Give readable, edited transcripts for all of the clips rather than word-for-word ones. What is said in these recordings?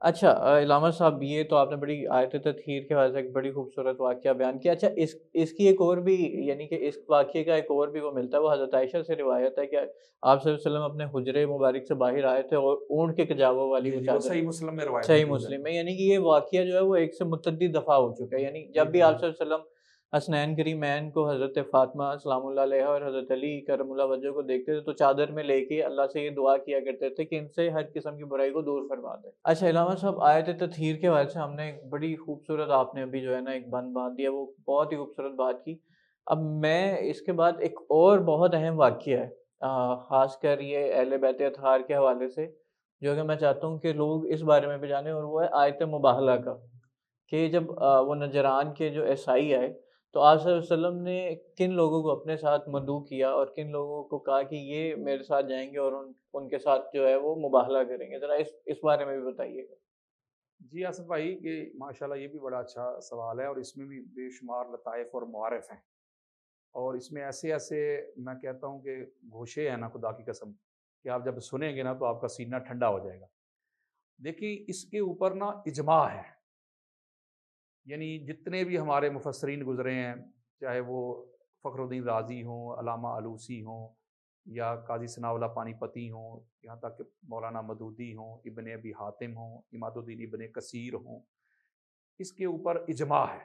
اچھا علامہ صاحب یہ تو آپ نے بڑی آیت تطہیر کے حوالے سے ایک بڑی خوبصورت واقعہ بیان کیا۔ اچھا اس کی ایک اور بھی یعنی کہ اس واقعے کا ایک اور بھی وہ ملتا ہے، وہ حضرت عائشہ سے روایت ہے کہ آپ صلی اللہ علیہ وسلم اپنے حجرے مبارک سے باہر آئے تھے اور اونٹ کے کجاووں والی جی وہ جی، وہ چادر صحیح مسلم میں روایت صحیح موجود ہے۔ مسلم میں، یعنی کہ یہ واقعہ جو ہے وہ ایک سے متعدد دفعہ ہو چکا ہے، یعنی جی جب بھی جی آپ جی صلی اللہ علیہ وسلم حسنین کریمین کو حضرت فاطمہ سلام اللہ علیہا اور حضرت علی کرم اللہ وجہ کو دیکھتے تھے تو چادر میں لے کے اللہ سے یہ دعا کیا کرتے تھے کہ ان سے ہر قسم کی برائی کو دور فرما دے۔ اچھا علامہ صاحب آیت تطہیر کے حوالے سے ہم نے ایک بڑی خوبصورت آپ نے ابھی جو ہے نا ایک بند باندھ دیا، وہ بہت ہی خوبصورت بات کی۔ اب میں اس کے بعد ایک اور بہت اہم واقعہ ہے خاص کر یہ اہل بیت اطہار کے حوالے سے، جو کہ میں چاہتا ہوں کہ لوگ اس بارے میں بھی جانیں، اور وہ ہے آیت مباہلہ کا، کہ جب وہ نجران کے جو عیسائی آئے تو آپ صلی اللہ علیہ وسلم نے کن لوگوں کو اپنے ساتھ مدعو کیا اور کن لوگوں کو کہا کہ یہ میرے ساتھ جائیں گے اور ان کے ساتھ جو ہے وہ مباہلہ کریں گے، ذرا اس بارے میں بھی بتائیے گا۔ جی آصف بھائی، یہ ماشاءاللہ یہ بھی بڑا اچھا سوال ہے، اور اس میں بھی بے شمار لطائف اور معارف ہیں، اور اس میں ایسے ایسے میں کہتا ہوں کہ گوشے ہیں نا، خدا کی قسم، کہ آپ جب سنیں گے نا تو آپ کا سینہ ٹھنڈا ہو جائے گا۔ دیکھیں اس کے اوپر نا اجماع ہے، یعنی جتنے بھی ہمارے مفسرین گزرے ہیں، چاہے وہ فخر الدین رازی ہوں، علامہ علوسی ہوں، یا قاضی ثناء اللہ پانی پتی ہوں، یہاں تک کہ مولانا مدودی ہوں، ابن ابی حاتم ہوں، اماد الدین ابن کثیر ہوں، اس کے اوپر اجماع ہے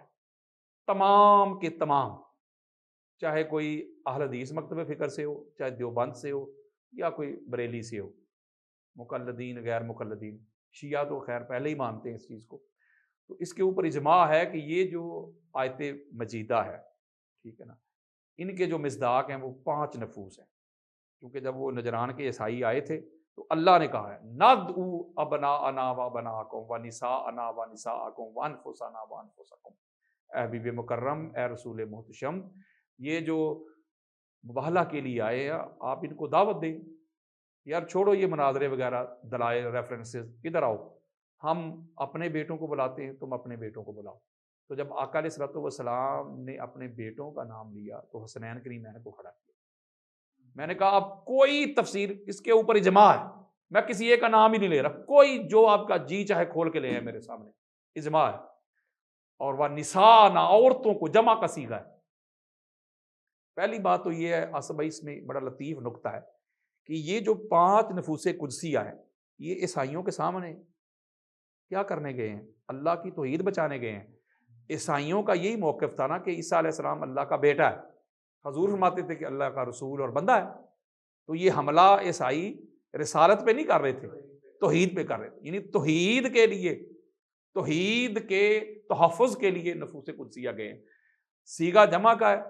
تمام کے تمام، چاہے کوئی اہل حدیث مکتب فکر سے ہو، چاہے دیوبند سے ہو، یا کوئی بریلی سے ہو، مقلدین غیر مقلدین، شیعہ تو خیر پہلے ہی مانتے ہیں اس چیز کو۔ تو اس کے اوپر اجماع ہے کہ یہ جو آیت مجیدہ ہے، ٹھیک ہے نا، ان کے جو مصداق ہیں وہ 5 نفوس ہیں، کیونکہ جب وہ نجران کے عیسائی آئے تھے تو اللہ نے کہا ہے ندعو ابناءنا و ابناءکم و نساءنا و نساءکم و انفسنا و انفسکم، اے حبیب مکرم، اے رسول محتشم، یہ جو مباہلہ کے لیے آئے ہیں آپ ان کو دعوت دیں، یار چھوڑو یہ مناظرے وغیرہ، دلائل ریفرنسز، ادھر آؤ، ہم اپنے بیٹوں کو بلاتے ہیں، تم اپنے بیٹوں کو بلاؤ۔ تو جب آقا علیہ الصلوۃ والسلام نے اپنے بیٹوں کا نام لیا تو حسنین کریمین کو کھڑا کیا۔ میں نے کہا اب کوئی تفسیر اس کے اوپر اجماع ہے، میں کسی ایک کا نام ہی نہیں لے رہا، کوئی جو آپ کا جی چاہے کھول کے لے آئے میرے سامنے، اجماع ہے۔ اور وہ نساء نہ عورتوں کو جمع کا صیغہ ہے۔ پہلی بات تو یہ ہے آصف بھائی، اس میں بڑا لطیف نکتہ ہے کہ یہ جو 5 نفوس قدسیہ ہیں، یہ عیسائیوں کے سامنے کیا کرنے گئے ہیں؟ اللہ کی توحید بچانے گئے ہیں۔ عیسائیوں کا یہی موقف تھا نا کہ عیسیٰ علیہ السلام اللہ کا بیٹا ہے، حضور فرماتے تھے کہ اللہ کا رسول اور بندہ ہے۔ تو یہ حملہ عیسائی رسالت پہ نہیں کر رہے تھے، توحید پہ کر رہے تھے، یعنی توحید کے لیے، توحید کے تحفظ کے لیے نفوس قدسیہ گئے ہیں۔ سیغہ جمع کا ہے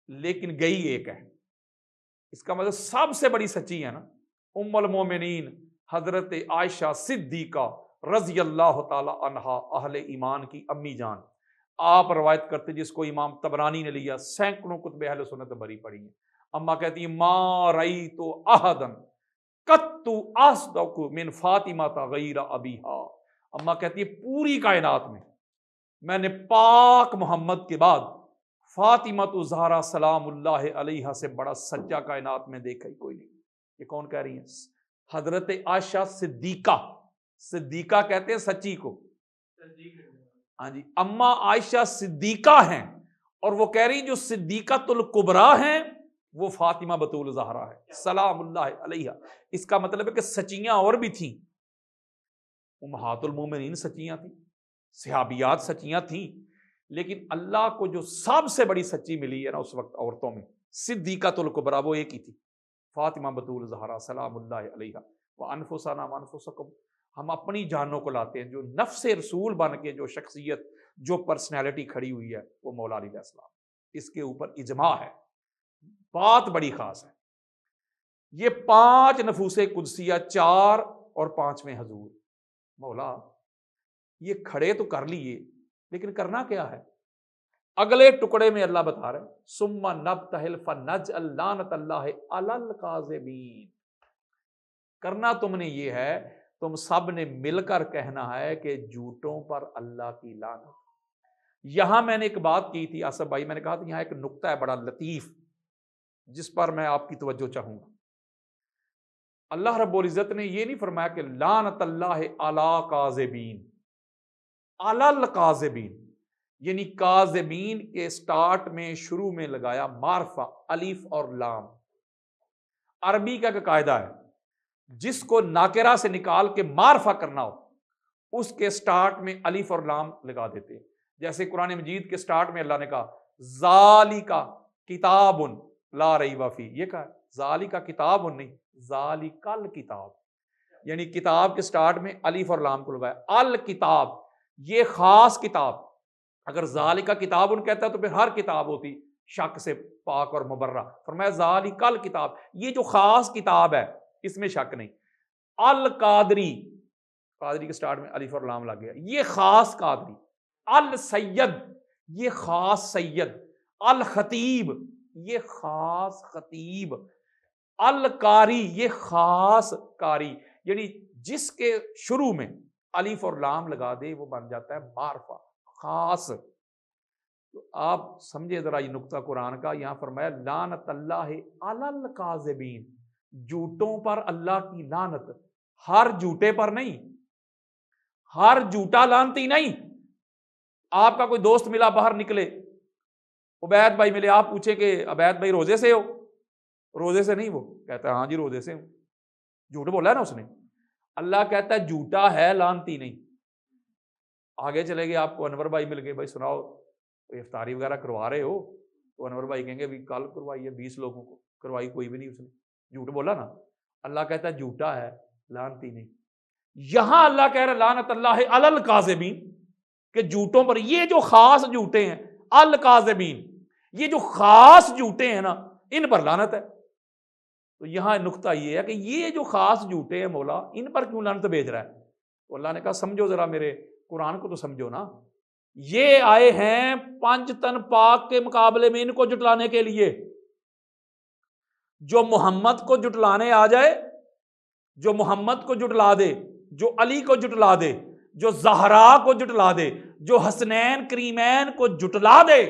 لیکن گئی ایک ہے، اس کا مطلب سب سے بڑی سچی ہے نا ام المومنین حضرت عائشہ صدیقہ رضی اللہ تعالی عنہا، اہل ایمان کی امی جان، آپ روایت کرتے جس کو امام طبرانی نے لیا، سینکڑوں کتب اہل سنت بری پڑھی ہیں، اما کہتی ہیں ما رأیت احدا قط اصدق من فاطمہ غیر ابیہا، اما کہتی ہے پوری کائنات میں نے پاک محمد کے بعد فاطمہ الزہرا سلام اللہ علیہا سے بڑا سچا کائنات میں دیکھا ہی کوئی نہیں۔ یہ کون کہہ رہی ہیں؟ حضرت عائشہ صدیقہ، صدیقہ کہتے ہیں سچی کو، ہاں جی، اما عائشہ صدیقہ ہیں، اور وہ کہہ رہی جو صدیقۃ الکبریٰ ہیں وہ فاطمہ بطول زہرا ہے سلام اللہ علیہا۔ اس کا مطلب ہے کہ سچیاں اور بھی تھیں، امہات المومنین سچیاں تھیں، صحابیات سچیاں تھیں، لیکن اللہ کو جو سب سے بڑی سچی ملی ہے نا اس وقت عورتوں میں، صدیقۃ الکبریٰ، وہ ایک ہی تھی، فاطمہ بطول زہرا سلام اللہ علیہا۔ وانفسنا وانفسکم، ہم اپنی جانوں کو لاتے ہیں، جو نفس رسول بن کے جو شخصیت، جو پرسنالٹی کھڑی ہوئی ہے وہ مولا علیہ السلام، اس کے اوپر اجماع ہے، بات بڑی خاص ہے۔ یہ 5 نفوس قدسیہ، 4 اور 5ویں حضور، مولا یہ کھڑے تو کر لیے لیکن کرنا کیا ہے؟ اگلے ٹکڑے میں اللہ بتا رہے ہیں ثم نبتہل فنجعل لعنت اللہ علی الکاذبین، کرنا تم نے یہ ہے، تم سب نے مل کر کہنا ہے کہ جھوٹوں پر اللہ کی لعنت۔ یہاں میں نے ایک بات کی تھی آصف بھائی، میں نے کہا تھا یہاں ایک نکتہ ہے بڑا لطیف جس پر میں آپ کی توجہ چاہوں گا۔ اللہ رب العزت نے یہ نہیں فرمایا کہ لعنت اللہ علی کاذبین، علی الکاذبین، یعنی کاذبین کے سٹارٹ میں شروع میں لگایا معرفہ الف اور لام۔ عربی کا ایک قاعدہ ہے، جس کو ناکرہ سے نکال کے معرفہ کرنا ہو اس کے سٹارٹ میں الف اور لام لگا دیتے ہیں۔ جیسے قرآن مجید کے سٹارٹ میں اللہ نے کہا ذالک کتاب لا ریب فیہ، یہ کہا ذالک کتاب نہیں، ذالک الکتاب، یعنی کتاب کے سٹارٹ میں الف اور لام کو لگایا۔ الکتاب یہ خاص کتاب، اگر ذالک کتاب کہتا ہے تو پھر ہر کتاب ہوتی شک سے پاک اور مبرہ، فرمایا ذالک الکتاب، یہ جو خاص کتاب ہے اس میں شک نہیں۔ القادری، قادری کے سٹارٹ میں الف اور لام لگ گیا، یہ خاص قادری۔ السید، یہ خاص سید۔ الخطیب، یہ خاص خطیب۔ القاری، یہ خاص قاری، یعنی جس کے شروع میں الف اور لام لگا دے وہ بن جاتا ہے معرفہ، خاص۔ تو آپ سمجھے ذرا یہ نقطہ قرآن کا، یہاں فرمایا لعنت اللہ علی الکاذبین، جھوٹوں پر اللہ کی لعنت، ہر جھوٹے پر نہیں، ہر جھوٹا لعنتی نہیں۔ آپ کا کوئی دوست ملا باہر نکلے، عبید بھائی ملے، آپ پوچھیں کہ عبید بھائی روزے سے ہو؟ روزے سے نہیں، وہ کہتا ہے ہاں جی روزے سے ہوں، جھوٹ بولا ہے نا اس نے۔ اللہ کہتا ہے جھوٹا ہے لعنتی نہیں۔ آگے چلے گئے، آپ کو انور بھائی مل گئے، بھائی سناؤ افطاری وغیرہ کروا رہے ہو؟ تو انور بھائی کہیں گے بھی کل کروائی ہے 20 لوگوں کو، کروائی کوئی بھی نہیں اس نے، جھوٹ بولا نا۔ اللہ کہتا ہے جھوٹا ہے لعنتی نہیں۔ یہاں اللہ کہہ رہا ہے لعنت اللہ علی الکاذبین، کہ جھوٹوں پر، یہ جو خاص جھوٹے ہیں الکاذبین، یہ جو خاص جھوٹے ہیں نا ان پر لعنت ہے۔ تو یہاں نقطہ یہ ہے کہ یہ جو خاص جھوٹے ہیں مولا ان پر کیوں لعنت بھیج رہا ہے؟ تو اللہ نے کہا سمجھو ذرا میرے قرآن کو تو سمجھو نا، یہ آئے ہیں 5 تن پاک کے مقابلے میں ان کو جٹلانے کے لیے۔ جو محمد کو جٹلانے آ جائے، جو محمد کو جٹلا دے، جو علی کو جٹلا دے، جو زہرا کو جٹلا دے، جو حسنین کریمین کو جٹلا دے،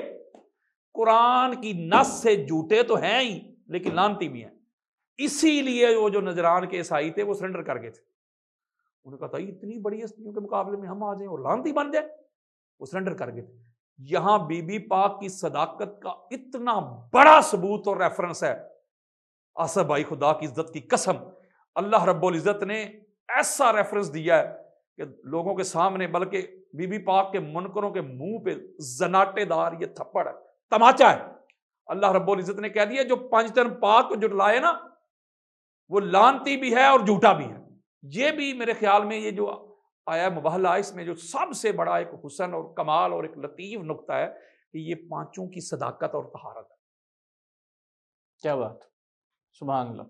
قرآن کی نص سے جھوٹے تو ہیں ہی لیکن لعنتی بھی ہیں۔ اسی لیے وہ جو نجران کے عیسائی تھے وہ سرنڈر کر گئے تھے، انہوں نے کہا تھا اتنی بڑی ہستیوں کے مقابلے میں ہم آ جائیں اور لعنتی بن جائے، وہ سرنڈر کر گئے تھے۔ یہاں بی بی پاک کی صداقت کا اتنا بڑا ثبوت اور ریفرنس ہے، آصف بھائی خدا کی عزت کی قسم اللہ رب العزت نے ایسا ریفرنس دیا ہے کہ لوگوں کے سامنے، بلکہ بی بی پاک کے منکروں کے منہ پہ زناٹے دار یہ تھپڑ ہے، تماچا ہے۔ اللہ رب العزت نے کہہ دیا جو 5 تن پاک کو جٹلائے نا وہ لعنتی بھی ہے اور جھوٹا بھی ہے۔ یہ بھی میرے خیال میں یہ جو آیا مبہلا، اس میں جو سب سے بڑا ایک حسن اور کمال اور ایک لطیف نقطہ ہے کہ یہ 5 کی صداقت اور طہارت ہے۔ کیا بات، سبحان اللہ۔